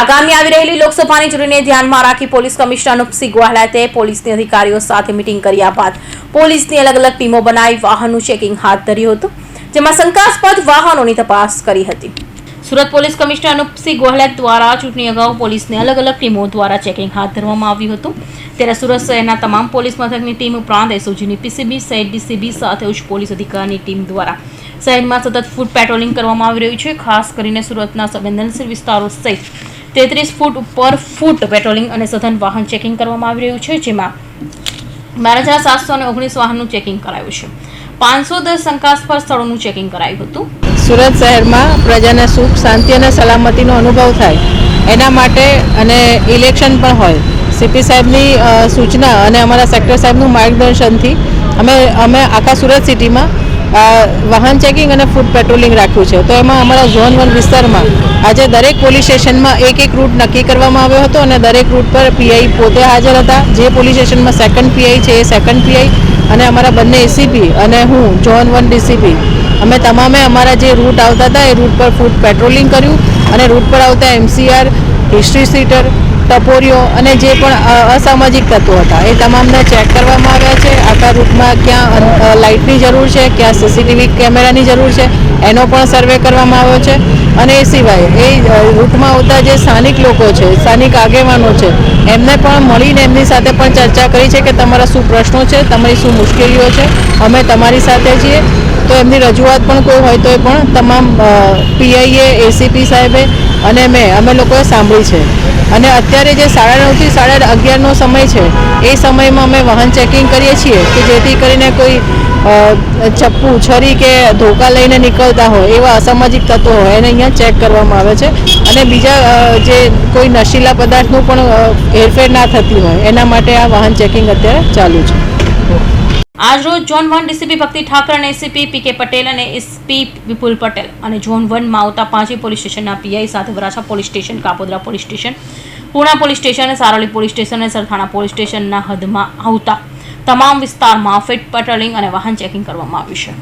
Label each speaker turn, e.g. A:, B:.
A: આગામી આવી રહેલી લોકસભાની ચૂંટણીને ધ્યાનમાં રાખી પોલીસ કમિશનર અનુપસિંહ ગોહેલાતે પોલીસની અધિકારીઓ સાથે મીટિંગ કર્યા બાદ પોલીસની અલગ અલગ ટીમો બનાવી વાહનનું ચેકિંગ હાથ ધર્યું હતું, જેમાં શંકાસ્પદ વાહનોની તપાસ કરી હતી। સુરત પોલીસ કમિશનર અનુપસિંહ ગોહેલા દ્વારા ચૂંટણી અગાઉ પોલીસની અલગ અલગ ટીમો દ્વારા ચેકિંગ હાથ ધરવામાં આવ્યું હતું। ત્યારે સુરત શહેરના તમામ પોલીસ મથકની ટીમ ઉપરાંત એસઓજીની પીસીબી સહિત ડીસીબી સાથે ઉચ્ચ પોલીસ અધિકારીની ટીમ દ્વારા શહેરમાં સતત ફૂટ પેટ્રોલિંગ કરવામાં આવી રહ્યું છે। ખાસ કરીને સુરતના સંવેદનશીલ વિસ્તારો સહિત 33 ફૂટ ઉપર ફૂટ પેટ્રોલિંગ અને સઘન વાહન ચેકિંગ કરવામાં આવી રહ્યું છે, જેમાં 12,719 વાહનનું ચેકિંગ કરાયું છે। 510 શંકાસ્પદ સ્થળોનું ચેકિંગ કરાયું હતું।
B: સુરત શહેરમાં પ્રજાને સુખ, શાંતિ અને સલામતીનો અનુભવ થાય એના માટે અને ઇલેક્શન પણ હોય, સીપી સાહેબની સૂચના અને અમારા સેક્ટર સાહેબનું માર્ગદર્શનથી અમે આખા સુરત સિટીમાં વાહન ચેકિંગ અને ફૂટ પેટ્રોલિંગ રાખ્યું છે। તો એમાં અમારા ઝોન 1 વિસ્તારમાં આજે દરેક પોલીસ સ્ટેશનમાં એક રૂટ નક્કી કરવામાં આવ્યો હતો અને દરેક રૂટ પર પીઆઈ પોતે હાજર હતા। જે પોલીસ સ્ટેશનમાં સેકન્ડ પીઆઈ છે એ સેકન્ડ પીઆઈ અને અમારા બંને એસીપી અને હું ઝોન 1 ડીસીપી અમે તમામે અમારા જે રૂટ આવતા હતા એ રૂટ પર ફૂટ પેટ્રોલિંગ કર્યું અને રૂટ પર આવતા એમસીઆર, હિસ્ટ્રી સીટર, ટપોરીઓ અને જે પણ અસામાજિક તત્વો હતા એ તમામને ચેક કરવામાં આવ્યા છે। આખા રૂટમાં ક્યાં લાઇટની જરૂર છે, ક્યાં સીસીટીવી કેમેરાની જરૂર છે એનો પણ સર્વે કરવામાં આવ્યો છે। અને એ સિવાય એ રૂટમાં આવતા જે સ્થાનિક લોકો છે, સ્થાનિક આગેવાનો છે એમને પણ મળીને એમની સાથે પણ ચર્ચા કરી છે કે તમારા શું પ્રશ્નો છે, તમારી શું મુશ્કેલીઓ છે, અમે તમારી સાથે છીએ। તો એમની રજૂઆત પણ કોઈ હોય તો એ પણ તમામ પીઆઈએ, એસીપી સાહેબે અને અમે લોકોએ સાંભળી છે। અને અત્યારે જે 9:30 થી 11:30નો સમય છે એ સમયમાં અમે વાહન ચેકિંગ કરીએ છીએ કે જેથી કરીને કોઈ ચપ્પુ, છરી કે ધોકા લઈને નીકળતા હોય એવા અસામાજિક તત્વો હોય એને અહીંયા ચેક કરવામાં આવે છે અને બીજા જે કોઈ નશીલા પદાર્થનું પણ હેરફેર ના થતી હોય એના માટે આ વાહન ચેકિંગ અત્યારે ચાલુ છે।
A: આજરોજ ઝોન 1 ડીસીપી ભક્તિ ઠાકર અને એસીપી પીકે પટેલ અને એસપી વિપુલ પટેલ અને ઝોન 1 માં આવતા 5 પોલીસ સ્ટેશનના પીઆઈ સાથે Varachha police station, Kapodra police station, Purna police station, Saroli police station અને સરથાણા પોલીસ સ્ટેશનના હદમાં આવતા તમામ વિસ્તારમાં ફૂટ પેટ્રોલિંગ અને વાહન ચેકિંગ કરવામાં આવ્યું છે।